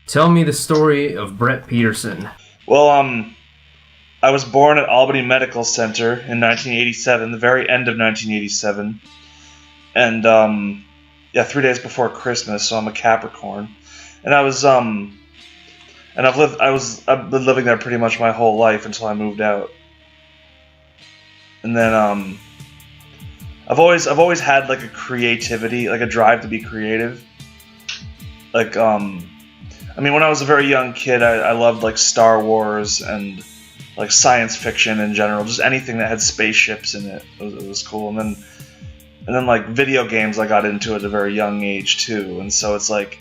Tell me the story of Brett Petersen. Well, I was born at Albany Medical Center in 1987, the very end of 1987, and yeah, 3 days before Christmas. So I'm a Capricorn, and I've been living there pretty much my whole life until I moved out, and then I've always had like a creativity, like a drive to be creative, like I mean, when I was a very young kid, I loved like Star Wars and like science fiction in general, just anything that had spaceships in it. It was cool. And then like video games, I got into at a very young age too. And so it's like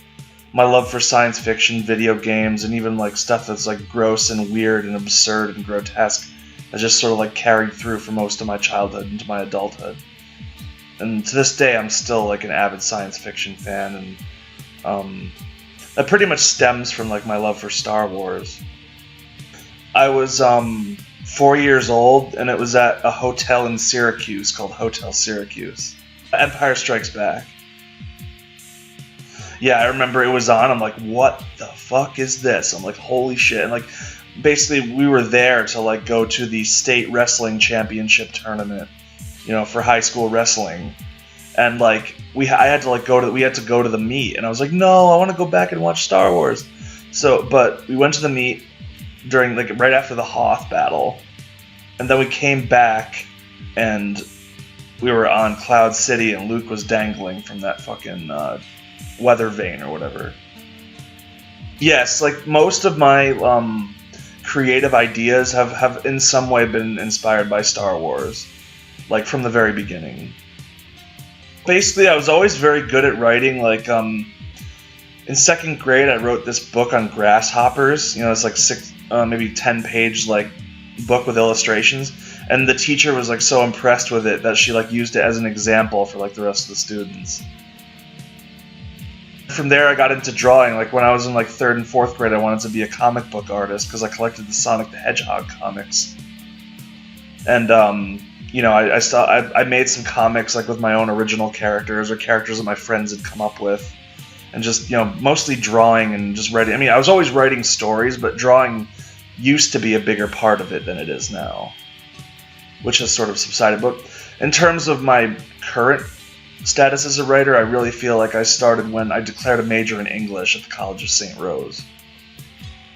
my love for science fiction, video games, and even like stuff that's like gross and weird and absurd and grotesque has just sort of like carried through for most of my childhood into my adulthood. And to this day, I'm still like an avid science fiction fan, and that pretty much stems from like my love for Star Wars. I was 4 years old, and it was at a hotel in Syracuse called Hotel Syracuse. Empire Strikes Back. Yeah, I remember it was on. I'm like, what the fuck is this? I'm like, holy shit. And like, basically, we were there to like go to the state wrestling championship tournament, for high school wrestling. And like we had to go to the meet, and I was like, no, I want to go back and watch Star Wars. But we went to the meet during like right after the Hoth battle, and then we came back, and we were on Cloud City, and Luke was dangling from that fucking weather vane or whatever. Yes, like most of my creative ideas have in some way been inspired by Star Wars, like from the very beginning. Basically, I was always very good at writing. Like, in second grade, I wrote this book on grasshoppers. It's like maybe 10-page like book with illustrations. And the teacher was like so impressed with it that she like used it as an example for like the rest of the students. From there, I got into drawing. Like when I was in like third and fourth grade, I wanted to be a comic book artist because I collected the Sonic the Hedgehog comics. And I made some comics like with my own original characters or characters that my friends had come up with, and just mostly drawing and just writing. I mean, I was always writing stories, but drawing used to be a bigger part of it than it is now, which has sort of subsided. But in terms of my current status as a writer, I really feel like I started when I declared a major in English at the College of St. Rose.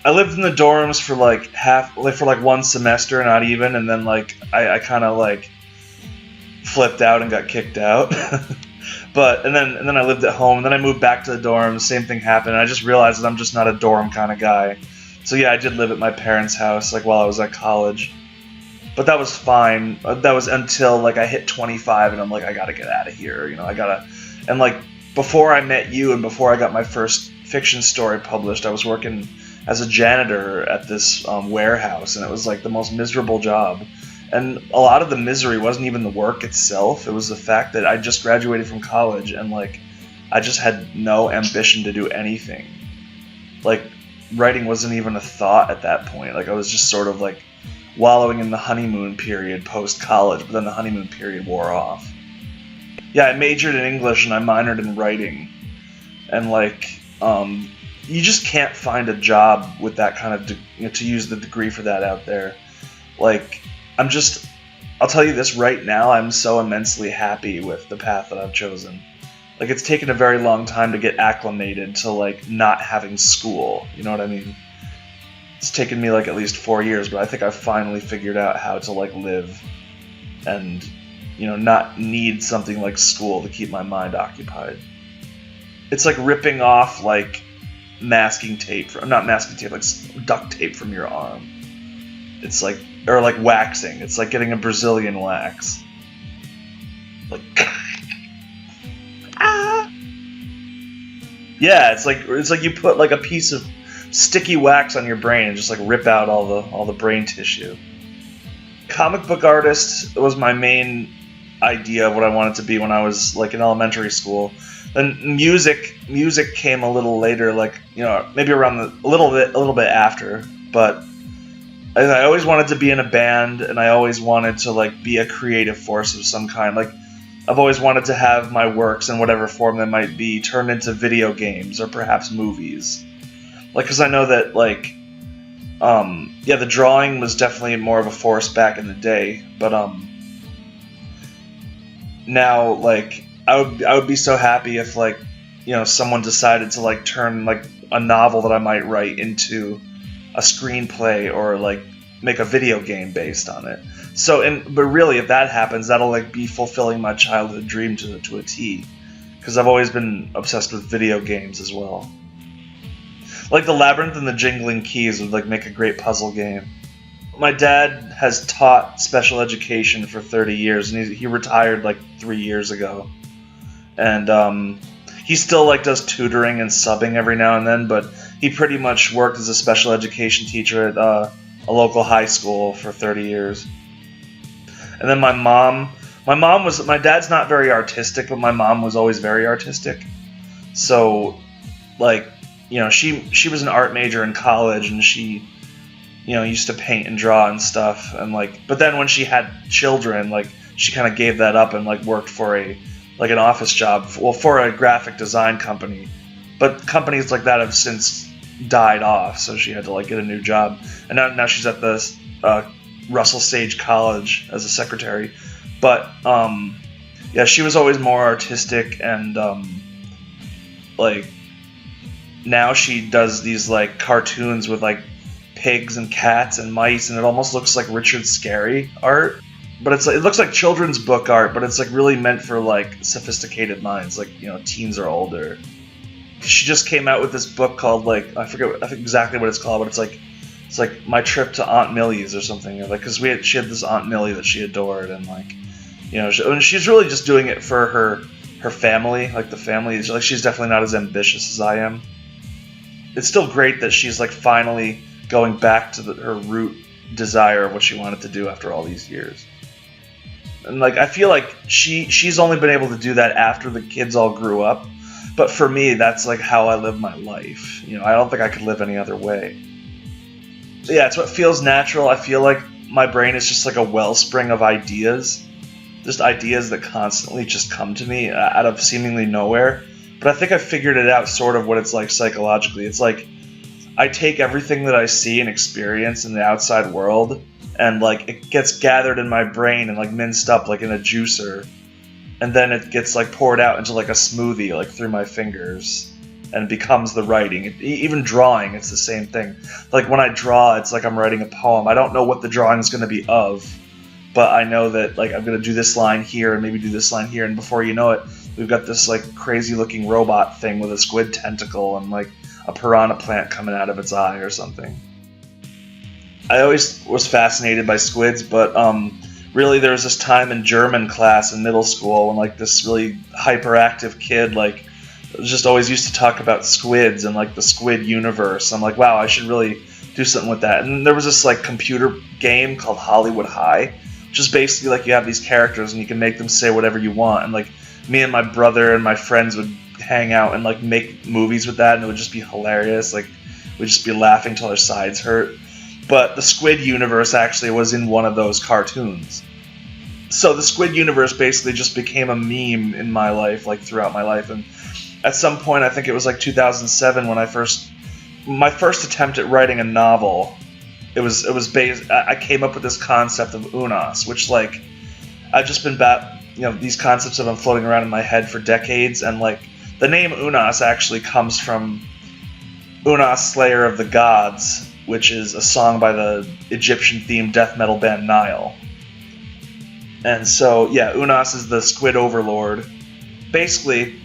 I lived in the dorms for like one semester, not even, and then like I kind of like flipped out and got kicked out. And then I lived at home, and then I moved back to the dorms. Same thing happened, and I just realized that I'm just not a dorm kind of guy. So yeah, I did live at my parents' house like while I was at college, but that was fine. That was until like I hit 25, and I'm like, I gotta get out of here. And like before I met you and before I got my first fiction story published, I was working as a janitor at this warehouse, and it was like the most miserable job. And a lot of the misery wasn't even the work itself. It was the fact that I just graduated from college, and like I just had no ambition to do anything. Like writing wasn't even a thought at that point. Like I was just sort of like wallowing in the honeymoon period post-college, but then the honeymoon period wore off. Yeah, I majored in English and I minored in writing. And like you just can't find a job with that kind of, to use the degree for that out there. Like, I'll tell you this right now, I'm so immensely happy with the path that I've chosen. Like, it's taken a very long time to get acclimated to, like, not having school. You know what I mean? It's taken me, like, at least 4 years, but I think I've finally figured out how to, like, live and, not need something like school to keep my mind occupied. It's like ripping off, like, like duct tape from your arm. It's like, or like waxing. It's like getting a Brazilian wax. Like, ah. Yeah, it's like you put like a piece of sticky wax on your brain and just like rip out all the brain tissue. Comic book artist was my main idea of what I wanted to be when I was like in elementary school. Then music came a little later, like maybe around a little bit after. But I always wanted to be in a band, and I always wanted to like be a creative force of some kind. Like I've always wanted to have my works in whatever form they might be turned into video games or perhaps movies. Like, because I know that, like, yeah, the drawing was definitely more of a force back in the day, but now, like, I would be so happy if, like, you know, someone decided to, like, turn, like, a novel that I might write into a screenplay, or, like, make a video game based on it. So, but really, if that happens, that'll, like, be fulfilling my childhood dream to a T, because I've always been obsessed with video games as well. Like, the Labyrinth and the Jingling Keys would, like, make a great puzzle game. My dad has taught special education for 30 years, and he retired, like, 3 years ago. And he still, like, does tutoring and subbing every now and then, but he pretty much worked as a special education teacher at a local high school for 30 years. And then my dad's not very artistic, but my mom was always very artistic. So, like, you know, she was an art major in college, and she, you know, used to paint and draw and stuff, and, like, but then when she had children, like, she kind of gave that up and, like, worked for an office job, for a graphic design company. But companies like that have since died off, so she had to, like, get a new job. And now she's at the Russell Sage College as a secretary. But yeah, she was always more artistic, and like, now she does these, like, cartoons with, like, pigs and cats and mice, and it almost looks like Richard Scarry art. But it's like, it looks like children's book art, but it's, like, really meant for, like, sophisticated minds, like, you know, teens or older. She just came out with this book called, like, I forget exactly what it's called, but it's like My Trip to Aunt Millie's or something. Like, because she had this Aunt Millie that she adored, and, like, you know, and she's really just doing it for her family. Like, the family is, like, she's definitely not as ambitious as I am. It's still great that she's, like, finally going back to her root desire of what she wanted to do after all these years. And, like, I feel like she's only been able to do that after the kids all grew up. But for me, that's, like, how I live my life. You know, I don't think I could live any other way. Yeah, it's what feels natural. I feel like my brain is just like a wellspring of ideas. Just ideas that constantly just come to me out of seemingly nowhere. But I think I figured it out, sort of, what it's like psychologically. It's like, I take everything that I see and experience in the outside world, and, like, it gets gathered in my brain and, like, minced up, like, in a juicer. And then it gets, like, poured out into, like, a smoothie, like, through my fingers. And it becomes the writing. Even drawing, it's the same thing. Like, when I draw, it's like I'm writing a poem. I don't know what the drawing is going to be of, but I know that, like, I'm going to do this line here and maybe do this line here, and before you know it, we've got this, like, crazy-looking robot thing with a squid tentacle and, like, a piranha plant coming out of its eye or something. I always was fascinated by squids, but really there was this time in German class in middle school when, like, this really hyperactive kid, like, just always used to talk about squids and, like, the squid universe. I'm like, wow, I should really do something with that. And there was this, like, computer game called Hollywood High, which is basically, like, you have these characters and you can make them say whatever you want. And, like, me and my brother and my friends would hang out and, like, make movies with that, and it would just be hilarious. Like, we'd just be laughing till our sides hurt. But the squid universe actually was in one of those cartoons. So the squid universe basically just became a meme in my life, like, throughout my life. And at some point, I think it was like 2007 when my first attempt at writing a novel. It was based. I came up with this concept of Unas, which, like, I've just been these concepts have been floating around in my head for decades, and, like, the name Unas actually comes from Unas, Slayer of the Gods, which is a song by the Egyptian-themed death metal band Nile. And so, yeah, Unas is the squid overlord. Basically,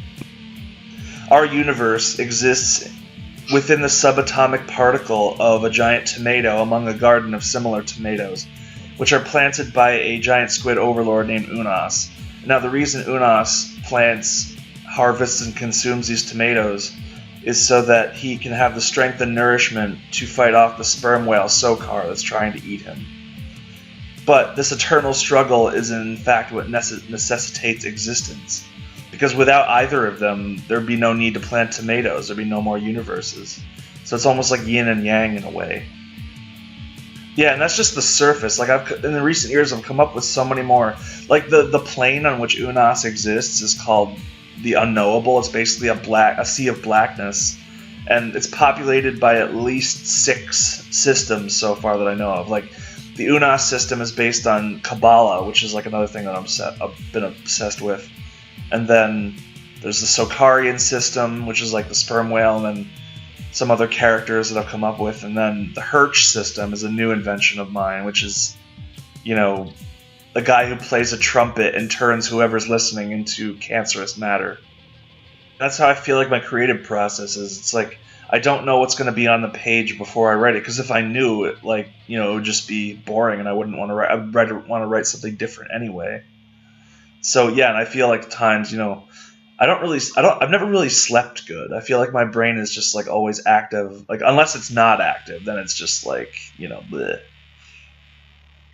our universe exists within the subatomic particle of a giant tomato among a garden of similar tomatoes, which are planted by a giant squid overlord named Unas. Now, the reason Unas plants, harvests, and consumes these tomatoes is so that he can have the strength and nourishment to fight off the sperm whale Sokar that's trying to eat him. But this eternal struggle is in fact what necessitates existence. Because without either of them, there'd be no need to plant tomatoes. There'd be no more universes. So it's almost like yin and yang in a way. Yeah, and that's just the surface. Like, in the recent years, I've come up with so many more. Like, the plane on which Unas exists is called the unknowable. It's basically a sea of blackness. and it's populated by at least 6 systems so far that I know of. Like, the Unas system is based on Kabbalah, which is like another thing that I've been obsessed with. And then there's the Sokarian system, which is like the sperm whale, and then some other characters that I've come up with. And then the Hirsch system is a new invention of mine, which is, you know, a guy who plays a trumpet and turns whoever's listening into cancerous matter. That's how I feel like my creative process is. It's like, I don't know what's going to be on the page before I write it, because if I knew it, like, you know, it would just be boring, and I wouldn't want to write. I'd rather want to write something different anyway. So yeah, and I feel like at times, you know, I've never really slept good. I feel like my brain is just like always active. Like, unless it's not active, then it's just like, you know, bleh.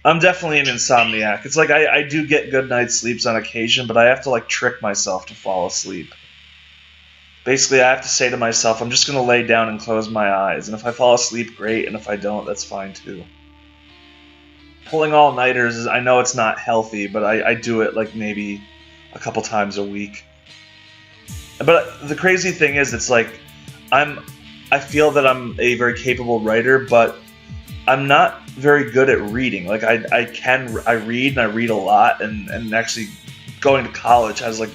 I'm definitely an insomniac. It's like I do get good night's sleeps on occasion, but I have to like trick myself to fall asleep. Basically, I have to say to myself, I'm just going to lay down and close my eyes. And if I fall asleep, great. And if I don't, that's fine too. Pulling all-nighters, I know it's not healthy, but I do it like maybe a couple times a week. But the crazy thing is, it's like, I feel that I'm a very capable writer, but I'm not very good at reading. Like, I read, and I read a lot, and actually going to college has like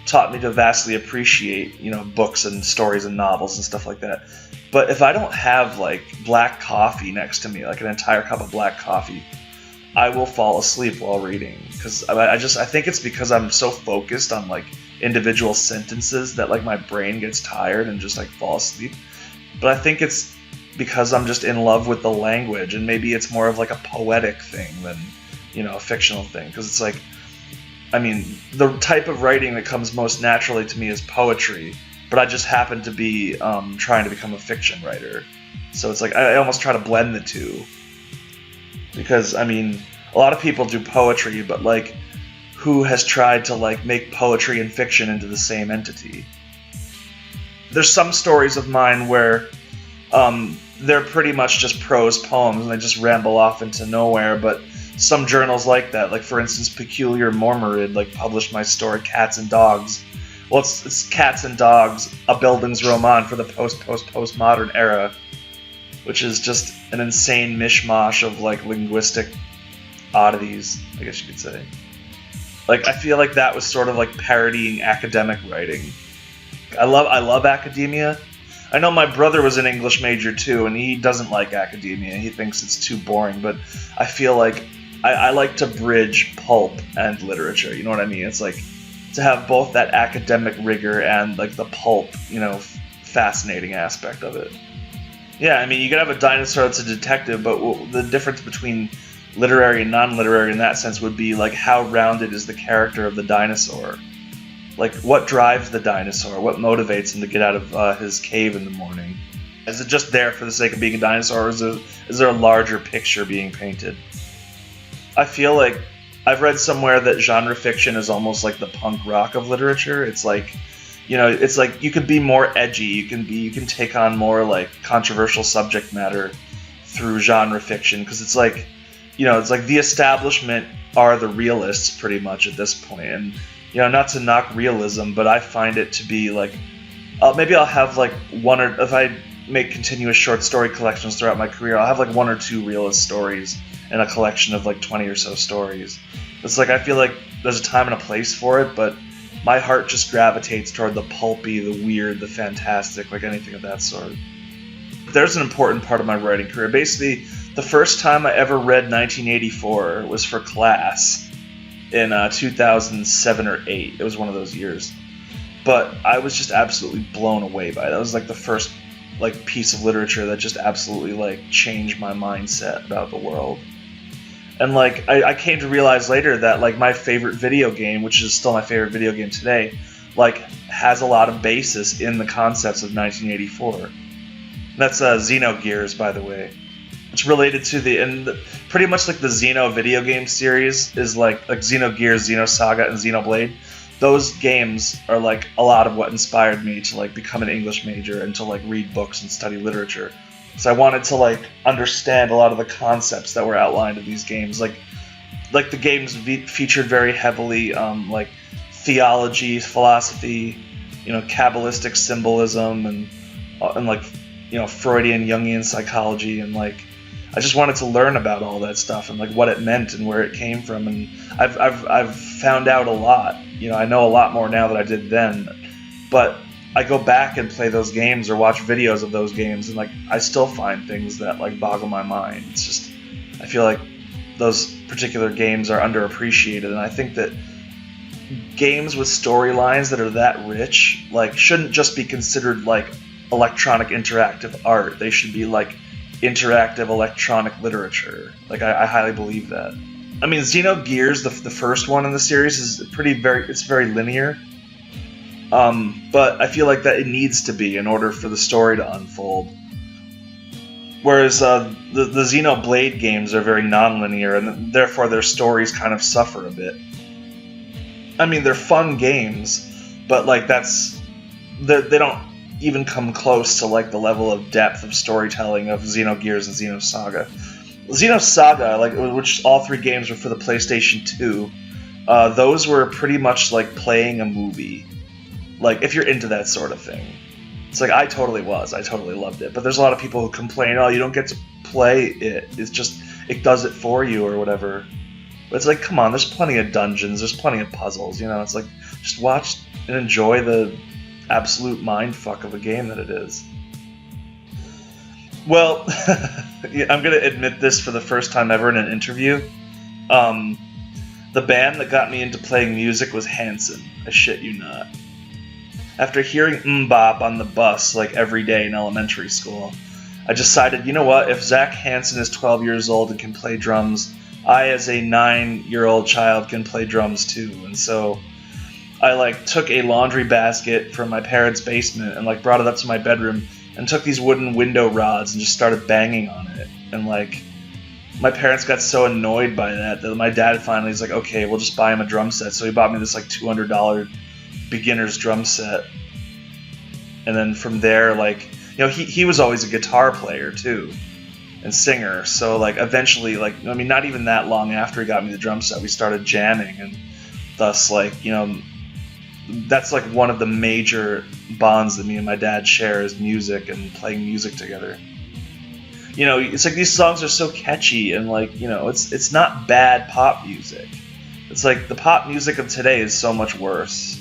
taught me to vastly appreciate, you know, books and stories and novels and stuff like that. But if I don't have like black coffee next to me, like an entire cup of black coffee, I will fall asleep while reading, because I think it's because I'm so focused on like individual sentences that like my brain gets tired and just like fall asleep. But I think it's because I'm just in love with the language, and maybe it's more of like a poetic thing than, you know, a fictional thing, because it's like, I mean, the type of writing that comes most naturally to me is poetry, but I just happen to be trying to become a fiction writer. So it's like I almost try to blend the two. Because, I mean, a lot of people do poetry, but like, who has tried to like make poetry and fiction into the same entity? There's some stories of mine where they're pretty much just prose poems, and they just ramble off into nowhere, but some journals like that, like for instance Peculiar Mormorid, like published my story Cats and Dogs. Well, it's Cats and Dogs, a Bildungsroman for the postmodern era, which is just an insane mishmash of like linguistic oddities, I guess you could say. Like, I feel like that was sort of like parodying academic writing. I love academia. I know my brother was an English major too, and he doesn't like academia. He thinks it's too boring, but I feel like I like to bridge pulp and literature, you know what I mean? It's like to have both that academic rigor and like the pulp, you know, fascinating aspect of it. Yeah, I mean, you could have a dinosaur that's a detective, but the difference between literary and non-literary in that sense would be like how rounded is the character of the dinosaur? Like, what drives the dinosaur? What motivates him to get out of his cave in the morning? Is it just there for the sake of being a dinosaur, or is there a larger picture being painted? I feel like I've read somewhere that genre fiction is almost like the punk rock of literature. It's like, you know, it's like you could be more edgy, you can take on more like controversial subject matter through genre fiction, because it's like, you know, it's like the establishment are the realists pretty much at this point. And, you know, not to knock realism, but I find it to be like, maybe I'll have like one, or if I make continuous short story collections throughout my career, I'll have like 1 or 2 realist stories in a collection of like 20 or so stories. It's like, I feel like there's a time and a place for it, but my heart just gravitates toward the pulpy, the weird, the fantastic, like anything of that sort. There's an important part of my writing career. Basically, the first time I ever read 1984 was for class in 2007 or 8. It was one of those years. But I was just absolutely blown away by it. That was like the first like piece of literature that just absolutely like changed my mindset about the world. And like I came to realize later that like my favorite video game, which is still my favorite video game today, like has a lot of basis in the concepts of 1984. That's Xenogears, by the way. It's related to pretty much like the Xeno video game series is like Xenogears, Xenosaga, and Xenoblade. Those games are like a lot of what inspired me to like become an English major and to like read books and study literature. So I wanted to like understand a lot of the concepts that were outlined in these games. Like the games featured very heavily like theology, philosophy, you know, Kabbalistic symbolism, and and like, you know, Freudian, Jungian psychology, and like I just wanted to learn about all that stuff and like what it meant and where it came from. And I've found out a lot. You know, I know a lot more now than I did then. But I go back and play those games or watch videos of those games, and like I still find things that like boggle my mind. It's just, I feel like those particular games are underappreciated, and I think that games with storylines that are that rich like shouldn't just be considered like electronic interactive art. They should be like interactive electronic literature. Like I highly believe that. I mean, Xenogears, the first one in the series, is it's very linear. But I feel like that it needs to be in order for the story to unfold. Whereas the Xenoblade games are very non-linear, and therefore their stories kind of suffer a bit. I mean, they're fun games, but like they don't even come close to like the level of depth of storytelling of Xenogears and Xenosaga. Xenosaga, like, which all three games were for the PlayStation 2, those were pretty much like playing a movie. Like, if you're into that sort of thing. It's like, I totally loved it. But there's a lot of people who complain, oh, you don't get to play it. It's just, it does it for you or whatever. But it's like, come on, there's plenty of dungeons, there's plenty of puzzles, you know? It's like, just watch and enjoy the absolute mindfuck of a game that it is. Well, yeah, I'm going to admit this for the first time ever in an interview. The band that got me into playing music was Hanson. I shit you not. After hearing MMMBop on the bus like every day in elementary school, I decided, you know what, if Zach Hanson is 12 years old and can play drums, I as a 9-year-old child can play drums too. And so I like took a laundry basket from my parents' basement and like brought it up to my bedroom and took these wooden window rods and just started banging on it. And like my parents got so annoyed by that my dad finally was like, okay, we'll just buy him a drum set. So he bought me this like $200 beginner's drum set. And then from there, like, you know, he was always a guitar player too and singer. So like eventually, like, I mean, not even that long after he got me the drum set, we started jamming, and thus, like, you know, that's like one of the major bonds that me and my dad share is music and playing music together. You know, it's like these songs are so catchy, and like, you know, it's not bad pop music. It's like the pop music of today is so much worse.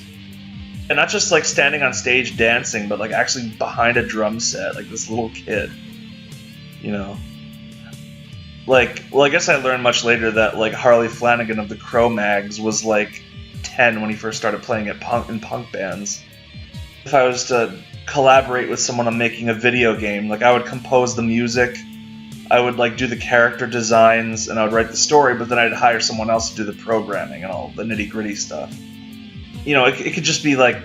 And not just like standing on stage dancing, but like actually behind a drum set, like this little kid. You know? Like, well, I guess I learned much later that like Harley Flanagan of the Cro-Mags was like 10 when he first started playing in punk bands. If I was to collaborate with someone on making a video game, like I would compose the music, I would like do the character designs, and I would write the story, but then I'd hire someone else to do the programming and all the nitty-gritty stuff. You know, it could just be like,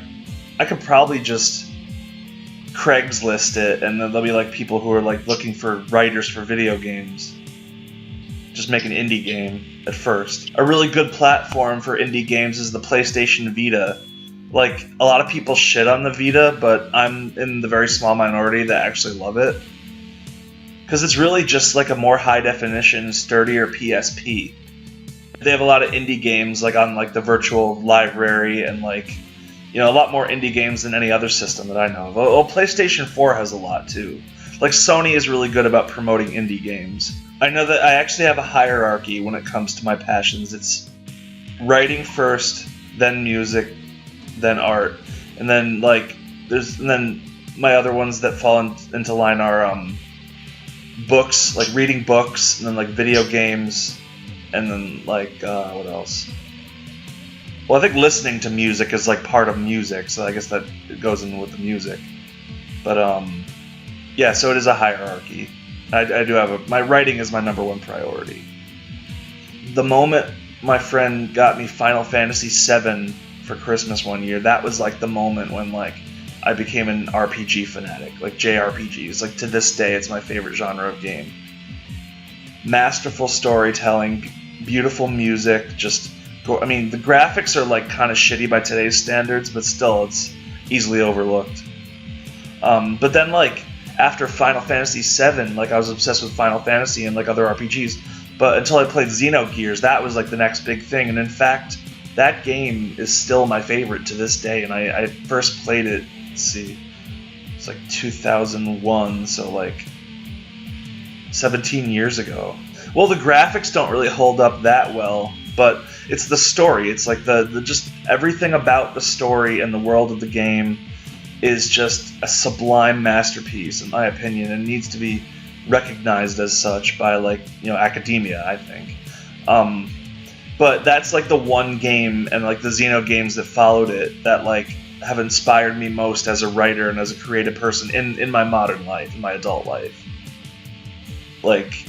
I could probably just Craigslist it, and then there'll be like people who are like looking for writers for video games. Just make an indie game at first. A really good platform for indie games is the PlayStation Vita. Like, a lot of people shit on the Vita, but I'm in the very small minority that actually love it. Because it's really just like a more high-definition, sturdier PSP. They have a lot of indie games like on like the virtual library, and like, you know, a lot more indie games than any other system that I know of. Well, PlayStation 4 has a lot too. Like, Sony is really good about promoting indie games. I know that I actually have a hierarchy when it comes to my passions. It's writing first, then music, then art, and then like and then my other ones that fall into line are books, like reading books, and then like video games. And then, like, what else? Well, I think listening to music is, like, part of music, so I guess that goes in with the music. But, yeah, so it is a hierarchy. I do have my writing is my number one priority. The moment my friend got me Final Fantasy VII for Christmas one year, that was, like, the moment when, like, I became an RPG fanatic, like JRPGs. Like, to this day, it's my favorite genre of game. Masterful storytelling, beautiful music, I mean, the graphics are like kind of shitty by today's standards, but still, it's easily overlooked. But then, like, after Final Fantasy VII, like, I was obsessed with Final Fantasy and like other RPGs, but until I played Xenogears, that was like the next big thing, and in fact, that game is still my favorite to this day, and I first played it, let's see, It's like 2001, so like 17 years ago. Well, the graphics don't really hold up that well, but it's the story. It's like the just everything about the story and the world of the game is just a sublime masterpiece, in my opinion, and needs to be recognized as such by, like, you know, academia, I think. But that's like the one game, and like the Xeno games that followed it, that like have inspired me most as a writer and as a creative person in my modern life, in my adult life. Like,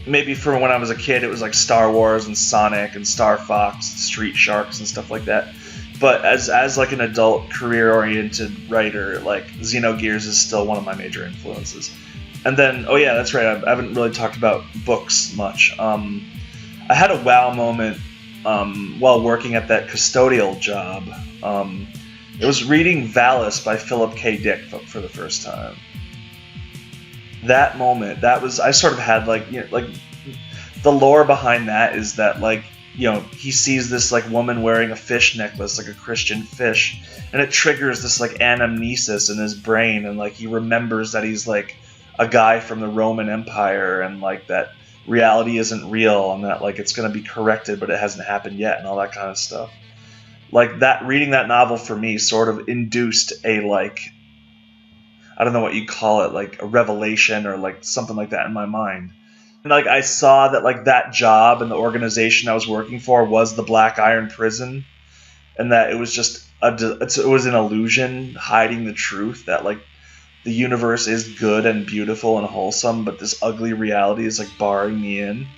maybe from when I was a kid, it was like Star Wars and Sonic and Star Fox, Street Sharks and stuff like that. But as like an adult, career-oriented writer, like Xenogears is still one of my major influences. And then, oh yeah, that's right, I haven't really talked about books much. I had a wow moment while working at that custodial job. It was reading Valis by Philip K. Dick for the first time. That moment, I sort of had like, you know, like the lore behind that is that, like, you know, he sees this like woman wearing a fish necklace, like a Christian fish, and it triggers this like anamnesis in his brain, and like he remembers that he's like a guy from the Roman Empire, and like that reality isn't real, and that like it's going to be corrected, but it hasn't happened yet, and all that kind of stuff. Like that, reading that novel for me sort of induced a, like, I don't know what you call it, like a revelation or like something like that in my mind. And like I saw that like that job and the organization I was working for was the Black Iron Prison, and that it was just it was an illusion hiding the truth that like the universe is good and beautiful and wholesome, but this ugly reality is like barring me in.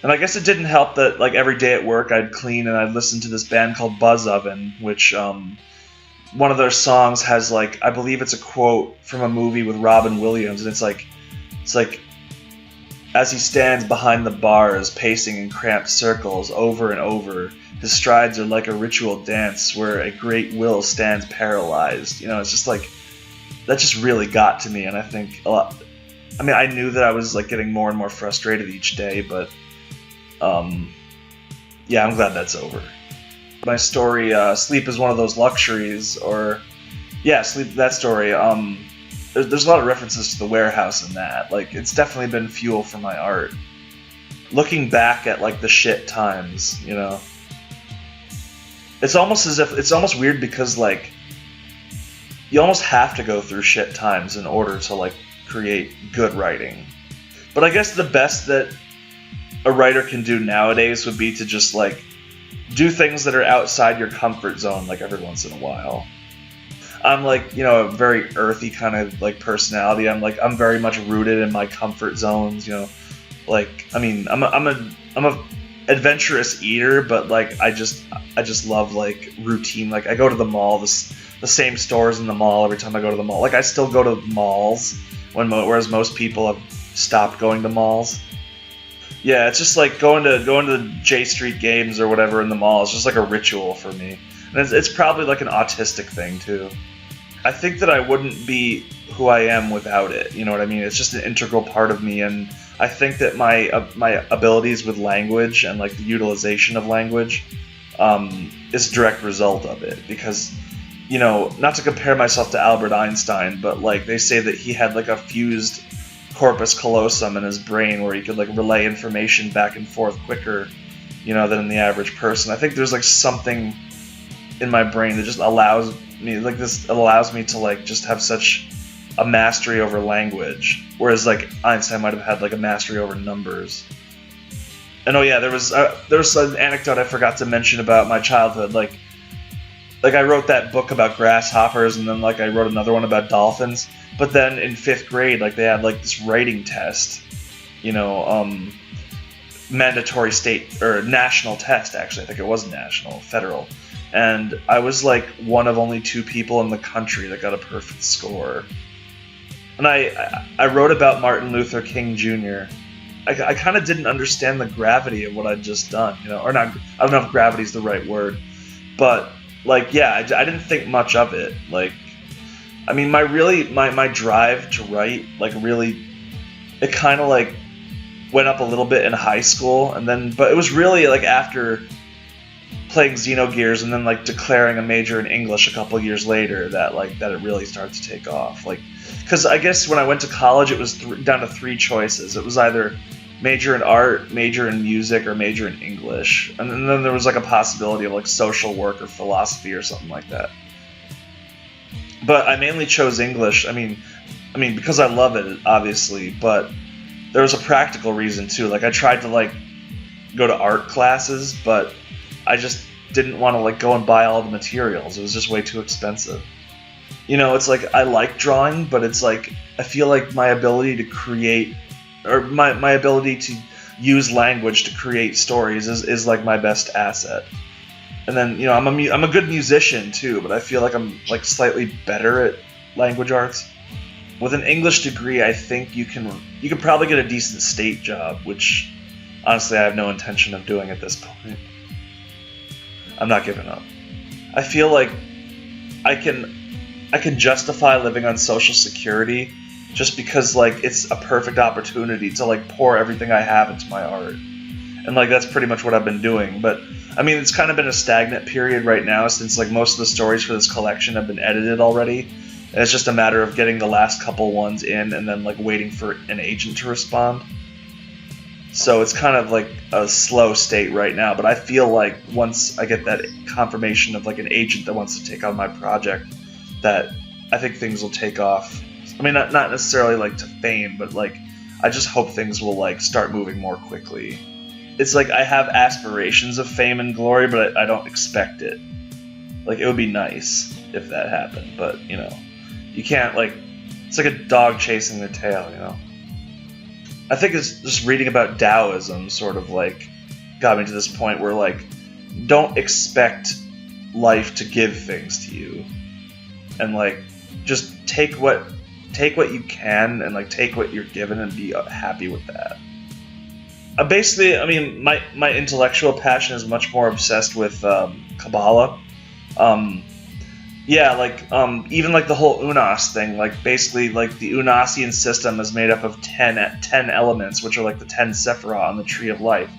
And I guess it didn't help that like every day at work I'd clean and I'd listen to this band called Buzz Oven, which one of their songs has, like, I believe it's a quote from a movie with Robin Williams, and it's like as he stands behind the bars, pacing in cramped circles over and over, his strides are like a ritual dance where a great will stands paralyzed. You know, it's just like, that just really got to me, and I think a lot. I mean, I knew that I was like getting more and more frustrated each day, but yeah, I'm glad that's over. My story, sleep is one of those luxuries, or yeah, sleep. That story. There's a lot of references to the warehouse in that. Like, it's definitely been fuel for my art. Looking back at like the shit times, you know, it's almost as if it's almost weird because like you almost have to go through shit times in order to like create good writing. But I guess the best that a writer can do nowadays would be to just like do things that are outside your comfort zone, like every once in a while. I'm like, you know, a very earthy kind of like personality. I'm very much rooted in my comfort zones, you know. Like, I mean, I'm a adventurous eater, but like I just love like routine. Like, I go to the mall, the same stores in the mall every time I go to the mall. Like, I still go to malls whereas most people have stopped going to malls. Yeah, it's just like going to J Street Games or whatever in the mall. It's just like a ritual for me. And it's probably like an autistic thing too. I think that I wouldn't be who I am without it. You know what I mean? It's just an integral part of me, and I think that my abilities with language and like the utilization of language is a direct result of it. Because, you know, not to compare myself to Albert Einstein, but like they say that he had like a fused corpus callosum in his brain where he could like relay information back and forth quicker, you know, than the average person. I think there's like something in my brain that just allows me to like just have such a mastery over language, whereas like Einstein might have had like a mastery over numbers. And oh yeah, there was an anecdote I forgot to mention about my childhood. Like I wrote that book about grasshoppers, and then like I wrote another one about dolphins. But then in 5th grade, like they had like this writing test, you know, mandatory state or national test. Actually, I think it was national, federal. And I was like one of only 2 people in the country that got a perfect score. And I wrote about Martin Luther King Jr. I kind of didn't understand the gravity of what I'd just done, you know, or not. I don't know if gravity is the right word, but like, yeah, I didn't think much of it. Like, I mean, my drive to write, like, really, it kind of like went up a little bit in high school, and then, but it was really like after playing Xenogears and then like declaring a major in English a couple years later that it really started to take off. Like, because I guess when I went to college, it was down to 3 choices. It was either major in art, major in music, or major in English, and then there was like a possibility of like social work or philosophy or something like that. But I mainly chose English. I mean because I love it, obviously, but there was a practical reason too. Like I tried to like go to art classes, but I just didn't want to like go and buy all the materials. It was just way too expensive. You know, it's like I like drawing, but it's like I feel like my ability to create, or my ability to use language to create stories is like my best asset. And then, you know, I'm a good musician too, but I feel like I'm like slightly better at language arts. With an English degree, I think you can probably get a decent state job, which honestly I have no intention of doing at this point. I'm not giving up. I feel like I can justify living on Social Security just because like it's a perfect opportunity to like pour everything I have into my art. And like that's pretty much what I've been doing. But I mean, it's kind of been a stagnant period right now since like most of the stories for this collection have been edited already. And it's just a matter of getting the last couple ones in and then like waiting for an agent to respond. So it's kind of like a slow state right now, but I feel like once I get that confirmation of like an agent that wants to take on my project, that I think things will take off. I mean, not necessarily like to fame, but like I just hope things will like start moving more quickly. It's like I have aspirations of fame and glory, but I don't expect it. Like it would be nice if that happened, but you know, you can't like. It's like a dog chasing their tail, you know. I think it's just reading about Taoism sort of like got me to this point where like don't expect life to give things to you, and like just take what you can and like take what you're given and be happy with that. Basically, I mean, my intellectual passion is much more obsessed with Kabbalah. Yeah, like even like the whole Unas thing, like basically like the Unasian system is made up of 10 elements, which are like the 10 Sephirah on the Tree of Life.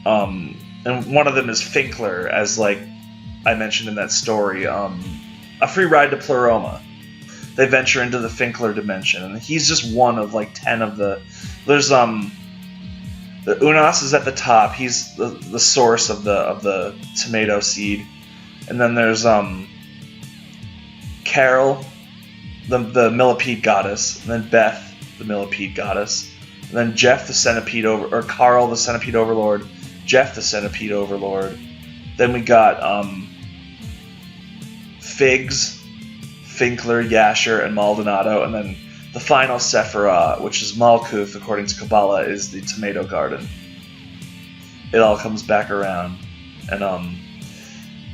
And one of them is Finkler, as like I mentioned in that story, a free ride to Pleroma. They venture into the Finkler dimension, and he's just one of like 10 of the. There's the Unas is at the top. He's the source of the tomato seed. And then there's Carol, the millipede goddess, and then Beth, the millipede goddess, and then Jeff, the centipede or Carl, the centipede overlord, Jeff, the centipede overlord. Then we got Figs, Finkler, Yasher, and Maldonado, and then the final Sephirah, which is Malkuth, according to Kabbalah, is the tomato garden. It all comes back around, and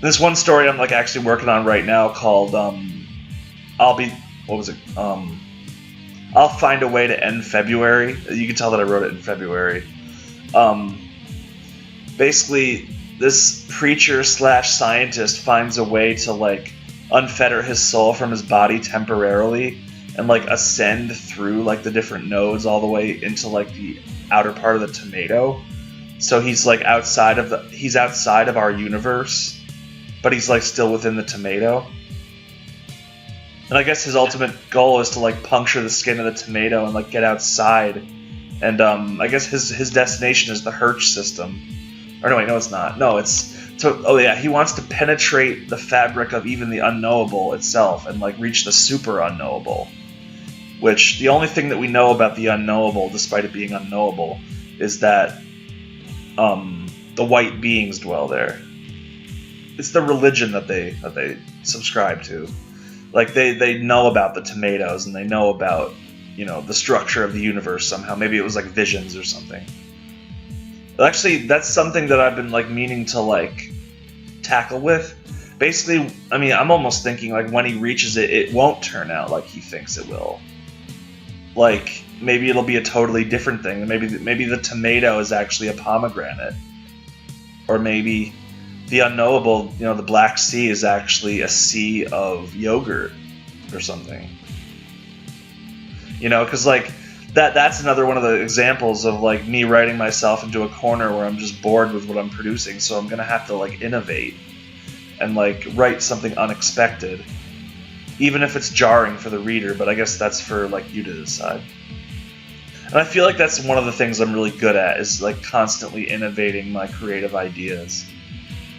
this one story I'm like actually working on right now called I'll Find a Way to End February. You can tell that I wrote it in February. Basically, this preacher / scientist finds a way to like unfetter his soul from his body temporarily and like ascend through like the different nodes all the way into like the outer part of the tomato. So he's like outside of our universe, but he's like still within the tomato. And I guess his ultimate goal is to like puncture the skin of the tomato and like get outside. And I guess his destination is the Hirsch system. Or no, wait, no, it's not. No, he wants to penetrate the fabric of even the unknowable itself and like reach the super unknowable. Which the only thing that we know about the unknowable, despite it being unknowable, is that the white beings dwell there. It's the religion that they subscribe to. Like they know about the tomatoes and they know about, you know, the structure of the universe somehow. Maybe it was like visions or something. Actually, that's something that I've been like meaning to like tackle with. Basically, I mean, I'm almost thinking like when he reaches it, it won't turn out like he thinks it will. Like maybe it'll be a totally different thing. Maybe the tomato is actually a pomegranate, or maybe the unknowable, you know, the Black Sea is actually a sea of yogurt or something. You know, because like that's another one of the examples of like me writing myself into a corner where I'm just bored with what I'm producing, so I'm gonna have to like innovate and like write something unexpected, even if it's jarring for the reader. But I guess that's for like you to decide. And I feel like that's one of the things I'm really good at, is like constantly innovating my creative ideas,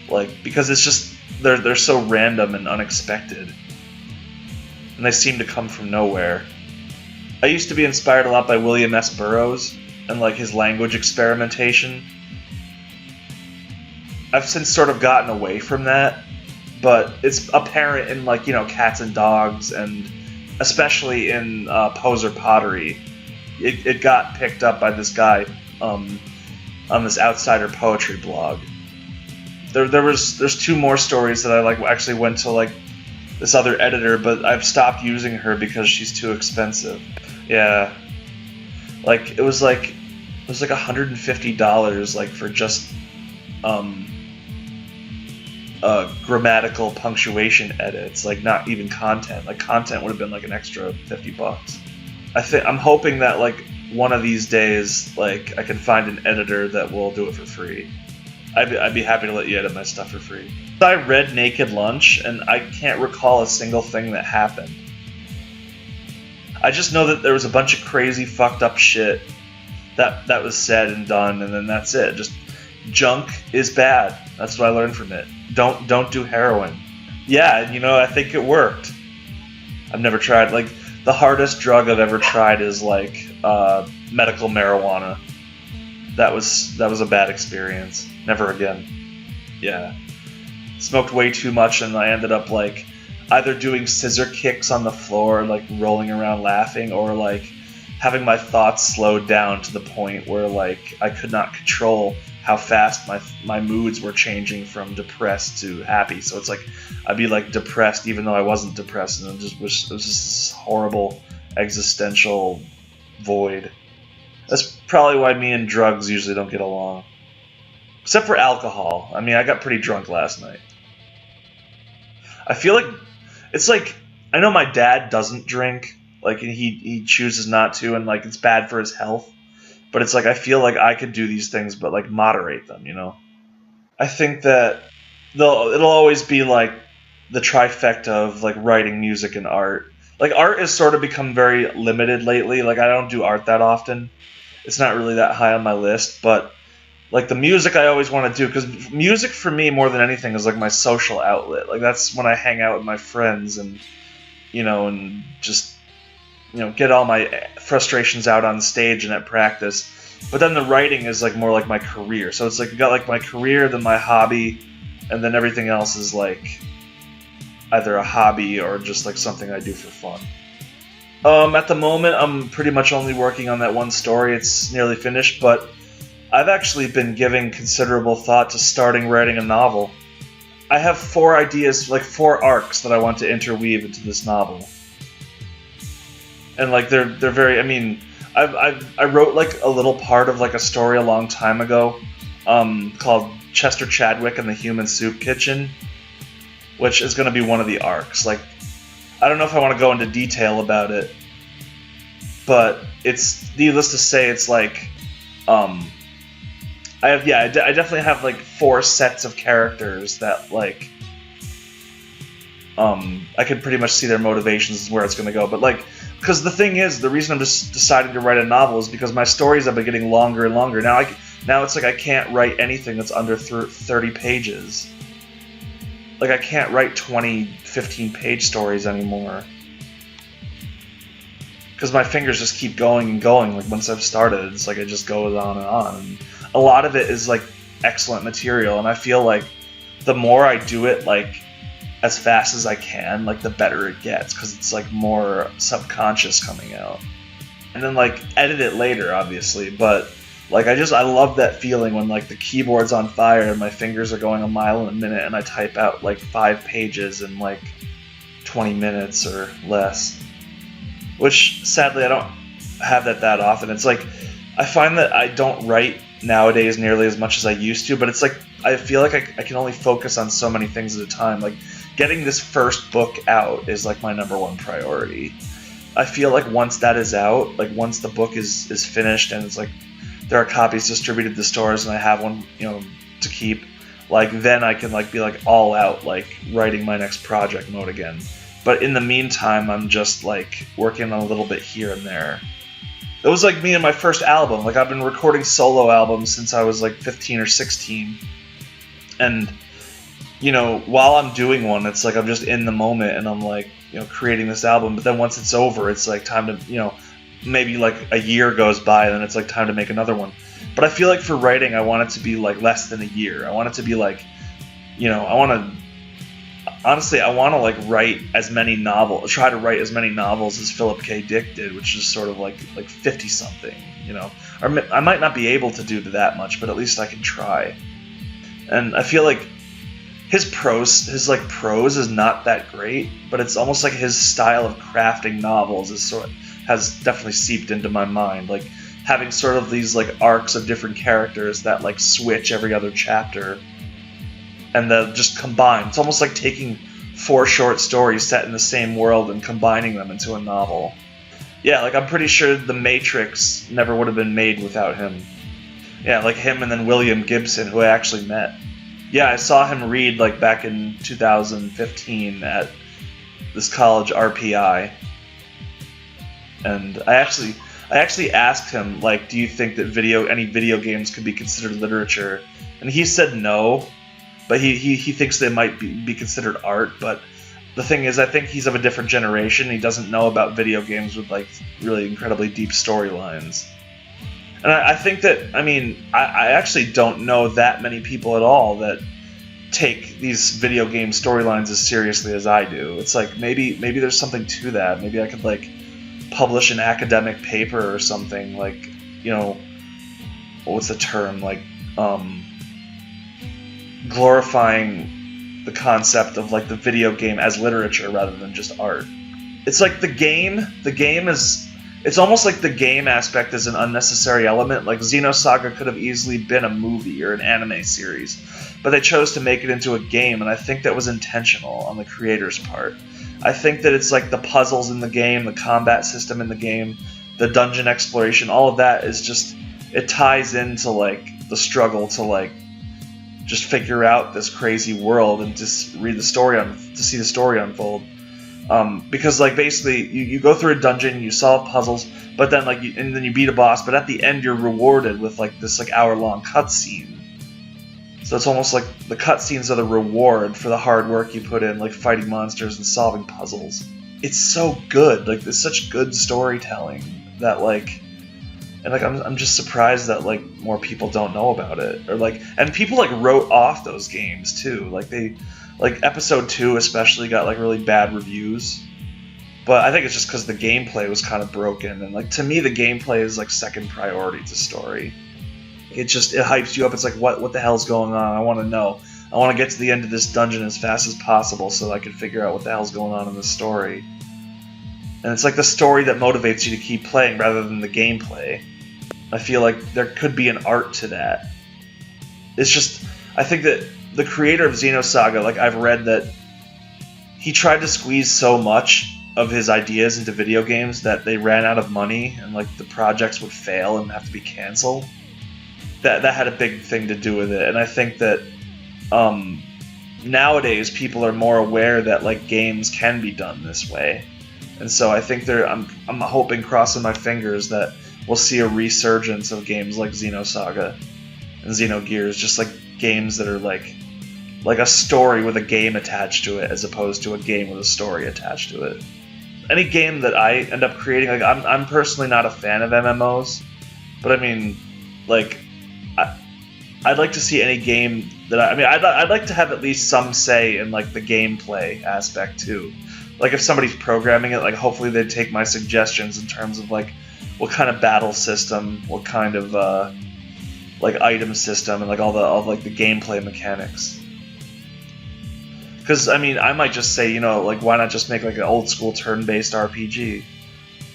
like because it's just they're so random and unexpected, and they seem to come from nowhere. I used to be inspired a lot by William S. Burroughs and like his language experimentation. I've since sort of gotten away from that, but it's apparent in like, you know, Cats and Dogs, and especially in Poser Pottery. It got picked up by this guy on this Outsider Poetry blog. There's two more stories that I like actually went to like this other editor, but I've stopped using her because she's too expensive. Yeah, like it was like $150 like for just grammatical punctuation edits, like not even content. Like content would have been like an extra $50. I'm hoping that like one of these days, like I can find an editor that will do it for free. I'd be happy to let you edit my stuff for free. I read Naked Lunch, and I can't recall a single thing that happened. I just know that there was a bunch of crazy, fucked up shit that was said and done, and then that's it. Just junk is bad. That's what I learned from it. Don't do heroin. Yeah, you know, I think it worked. I've never tried. Like, the hardest drug I've ever tried is like medical marijuana. That was a bad experience. Never again. Yeah. Smoked way too much, and I ended up like either doing scissor kicks on the floor, like rolling around laughing, or like having my thoughts slowed down to the point where like I could not control how fast my moods were changing from depressed to happy. So it's like I'd be like depressed even though I wasn't depressed, and it was just this horrible existential void. That's probably why me and drugs usually don't get along. Except for alcohol. I mean, I got pretty drunk last night. I feel like it's like, I know my dad doesn't drink, like he chooses not to, and like it's bad for his health. But it's like I feel like I could do these things, but like moderate them, you know. I think that it'll always be like the trifecta of like writing, music, and art. Like art has sort of become very limited lately. Like I don't do art that often. It's not really that high on my list, but like the music I always want to do, because music for me more than anything is like my social outlet. Like that's when I hang out with my friends and, you know, and just, you know, get all my frustrations out on stage and at practice. But then the writing is like more like my career. So it's like you got like my career, then my hobby, and then everything else is like either a hobby or just like something I do for fun. At the moment, I'm pretty much only working on that one story. It's nearly finished, but I've actually been giving considerable thought to starting writing a novel. I have 4 ideas, like 4 arcs that I want to interweave into this novel. And like they're very, I mean, I wrote like a little part of like a story a long time ago, called Chester Chadwick and the Human Soup Kitchen, which is going to be one of the arcs. Like, I don't know if I want to go into detail about it, but it's needless to say, it's like, I definitely have like 4 sets of characters that like, I can pretty much see their motivations and where it's going to go. But like, because the thing is, the reason I'm just deciding to write a novel is because my stories have been getting longer and longer. Now it's like I can't write anything that's under 30 pages. Like I can't write 20, 15-page stories anymore. Because my fingers just keep going and going. Like once I've started, it's like it just goes on and on. And a lot of it is like excellent material, and I feel like the more I do it like as fast as I can, like the better it gets, because it's like more subconscious coming out. And then like edit it later, obviously, but like I love that feeling when like the keyboard's on fire and my fingers are going a mile in a minute and I type out like 5 pages in like 20 minutes or less. Which sadly I don't have that often. It's like I find that I don't write nowadays nearly as much as I used to, but it's like I feel like I can only focus on so many things at a time. Like getting this first book out is like my number 1 priority. I feel like once that is out, like once the book is finished and it's like there are copies distributed to stores and I have one, to keep, like then I can like be like all out like writing my next project mode again. But in the meantime, I'm just like working on a little bit here and there. It was like me and my first album. Like I've been recording solo albums since I was like 15 or 16. And while I'm doing one, it's like I'm just in the moment and I'm like, creating this album. But then once it's over, it's like time to, maybe like a year goes by and then it's like time to make another one. But I feel like for writing, I want it to be like less than a year. I want it to be like, I want to like write as many novels, try to write as many novels as Philip K. Dick did, which is sort of like 50 something, Or I might not be able to do that much, but at least I can try. And I feel like his prose is not that great, but it's almost like his style of crafting novels has definitely seeped into my mind. Like having sort of these like arcs of different characters that like switch every other chapter, and they'll just combine. It's almost like taking 4 short stories set in the same world and combining them into a novel. Yeah, like I'm pretty sure The Matrix never would have been made without him. Yeah, like him and then William Gibson, who I actually met. Yeah, I saw him read like back in 2015 at this college RPI, and I actually asked him like, do you think that any video games could be considered literature? And he said no, but he thinks they might be considered art. But the thing is, I think he's of a different generation. He doesn't know about video games with like really incredibly deep storylines. And I think that, I actually don't know that many people at all that take these video game storylines as seriously as I do. It's like maybe there's something to that. Maybe I could like publish an academic paper or something, like, what's the term? Like, glorifying the concept of like the video game as literature rather than just art. It's like the game is... It's almost like the game aspect is an unnecessary element. Like Xenosaga could have easily been a movie or an anime series, but they chose to make it into a game, and I think that was intentional on the creator's part. I think that it's like the puzzles in the game, the combat system in the game, the dungeon exploration, all of that is just, it ties into like the struggle to like just figure out this crazy world and just to see the story unfold. Because like basically you go through a dungeon, you solve puzzles, but then and then you beat a boss, but at the end you're rewarded with like this like hour-long cutscene. So it's almost like the cutscenes are the reward for the hard work you put in, like fighting monsters and solving puzzles. It's so good, like there's such good storytelling that like, and like I'm just surprised that like more people don't know about it, or like, and people like wrote off those games too, like episode 2 especially got like really bad reviews, but I think it's just because the gameplay was kind of broken, and like to me the gameplay is like second priority to story. It hypes you up. It's like what the hell's going on? I want to know. I want to get to the end of this dungeon as fast as possible so I can figure out what the hell's going on in the story. And it's like the story that motivates you to keep playing rather than the gameplay. I feel like there could be an art to that. It's just, I think that the creator of Xenosaga, like I've read that he tried to squeeze so much of his ideas into video games that they ran out of money and like the projects would fail and have to be canceled. That had a big thing to do with it. And I think that nowadays people are more aware that like games can be done this way. And so I think I'm hoping, crossing my fingers, that we'll see a resurgence of games like Xenosaga and Xenogears, just like games that are like a story with a game attached to it as opposed to a game with a story attached to it. Any game that I end up creating, like I'm personally not a fan of MMOs, but I mean, like I'd like to see any game that I'd like to have at least some say in like the gameplay aspect too. Like if somebody's programming it, like hopefully they'd take my suggestions in terms of like what kind of battle system, what kind of like item system, and like all the gameplay mechanics. Because I mean, I might just say, like why not just make like an old school turn-based RPG?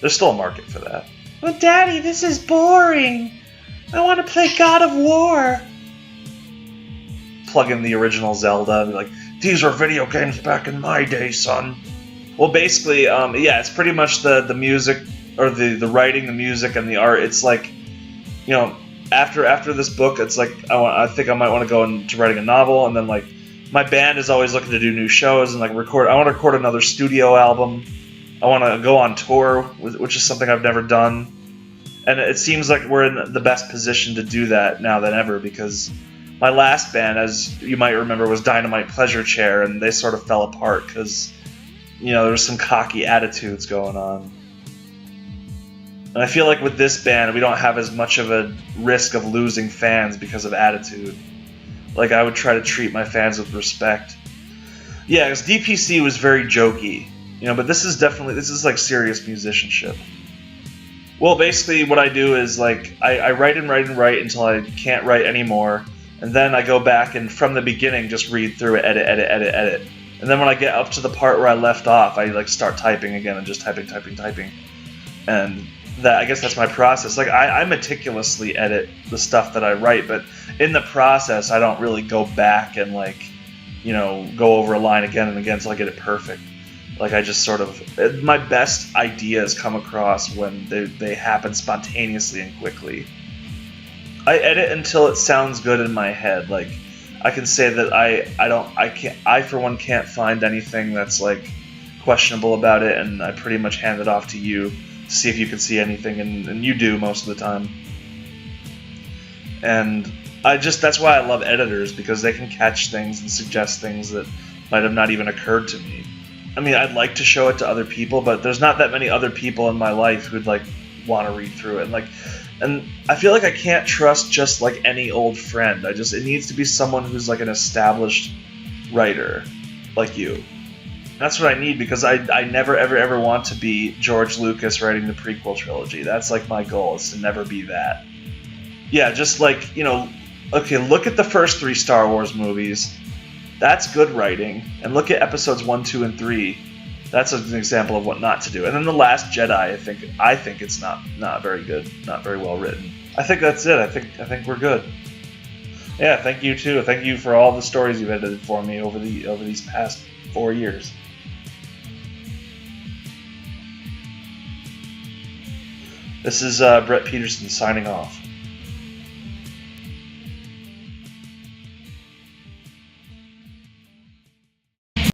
There's still a market for that. But Daddy, this is boring. I want to play God of War. Plug in the original Zelda and be like, these were video games back in my day, son. Well, basically, yeah, it's pretty much the music or the writing, the music, and the art. It's like, after this book, it's like I think I might want to go into writing a novel, and then like my band is always looking to do new shows and like record. I want to record another studio album. I want to go on tour, which is something I've never done, and it seems like we're in the best position to do that now than ever because my last band, as you might remember, was Dynamite Pleasure Chair, and they sort of fell apart because there was some cocky attitudes going on. And I feel like with this band, we don't have as much of a risk of losing fans because of attitude. Like, I would try to treat my fans with respect. Yeah, because DPC was very jokey, but this is like serious musicianship. Well, basically what I do is, like, I write and write and write until I can't write anymore, and then I go back and from the beginning just read through it, edit. And then when I get up to the part where I left off, I, like, start typing again and just typing. And I guess that's my process. Like, I meticulously edit the stuff that I write, but in the process, I don't really go back and, like, go over a line again and again until I get it perfect. Like, I just sort of... My best ideas come across when they happen spontaneously and quickly. I edit until it sounds good in my head. Like, I can say that I for one can't find anything that's, like, questionable about it, and I pretty much hand it off to you to see if you can see anything, and you do most of the time. And that's why I love editors, because they can catch things and suggest things that might have not even occurred to me. I mean, I'd like to show it to other people, but there's not that many other people in my life who'd, like, want to read through it. And I feel like I can't trust just, like, any old friend. It needs to be someone who's, like, an established writer, like you. That's what I need, because I never, ever want to be George Lucas writing the prequel trilogy. That's, like, my goal, is to never be that. Yeah, just, like, okay, look at the first 3 Star Wars movies. That's good writing. And look at episodes 1, 2, and 3. That's an example of what not to do. And then The Last Jedi, I think it's not very good, not very well written. I think that's it. I think we're good. Yeah, thank you too. Thank you for all the stories you've edited for me over these past 4 years. This is Brett Petersen signing off.